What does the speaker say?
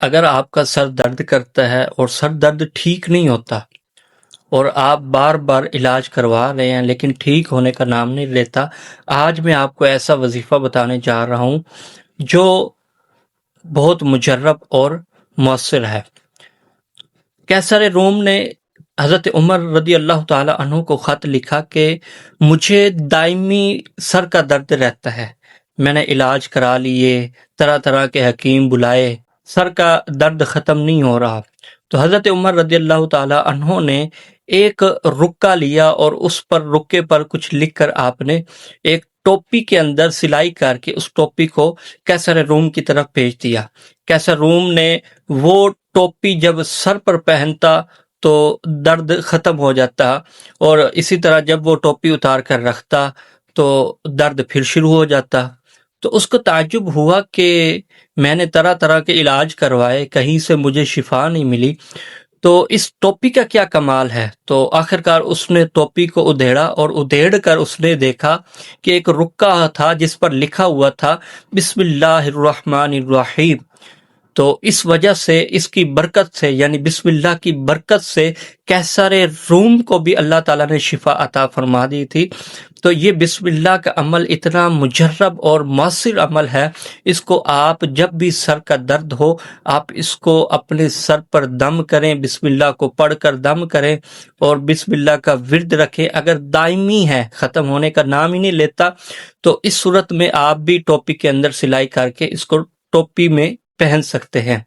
اگر آپ کا سر درد کرتا ہے اور سر درد ٹھیک نہیں ہوتا اور آپ بار بار علاج کروا رہے ہیں لیکن ٹھیک ہونے کا نام نہیں لیتا، آج میں آپ کو ایسا وظیفہ بتانے جا رہا ہوں جو بہت مجرب اور مؤثر ہے۔ قیصر روم نے حضرت عمر رضی اللہ تعالی عنہ کو خط لکھا کہ مجھے دائمی سر کا درد رہتا ہے، میں نے علاج کرا لیے، طرح طرح کے حکیم بلائے، سر کا درد ختم نہیں ہو رہا۔ تو حضرت عمر رضی اللہ تعالی عنہ نے ایک رکا لیا اور اس پر رکے پر کچھ لکھ کر آپ نے ایک ٹوپی کے اندر سلائی کر کے اس ٹوپی کو قیصر روم کی طرف بھیج دیا۔ قیصر روم نے وہ ٹوپی جب سر پر پہنتا تو درد ختم ہو جاتا، اور اسی طرح جب وہ ٹوپی اتار کر رکھتا تو درد پھر شروع ہو جاتا۔ تو اس کو تعجب ہوا کہ میں نے طرح طرح کے علاج کروائے، کہیں سے مجھے شفا نہیں ملی، تو اس ٹوپی کا کیا کمال ہے؟ تو آخرکار اس نے ٹوپی کو ادھیڑا اور ادھیڑ کر اس نے دیکھا کہ ایک رکا تھا جس پر لکھا ہوا تھا بسم اللہ الرحمن الرحیم۔ تو اس وجہ سے، اس کی برکت سے، یعنی بسم اللہ کی برکت سے قیصر روم کو بھی اللہ تعالیٰ نے شفا عطا فرما دی تھی۔ تو یہ بسم اللہ کا عمل اتنا مجرب اور مؤثر عمل ہے، اس کو آپ جب بھی سر کا درد ہو، آپ اس کو اپنے سر پر دم کریں، بسم اللہ کو پڑھ کر دم کریں اور بسم اللہ کا ورد رکھیں۔ اگر دائمی ہے، ختم ہونے کا نام ہی نہیں لیتا، تو اس صورت میں آپ بھی ٹوپی کے اندر سلائی کر کے اس کو ٹوپی میں پہن سکتے ہیں۔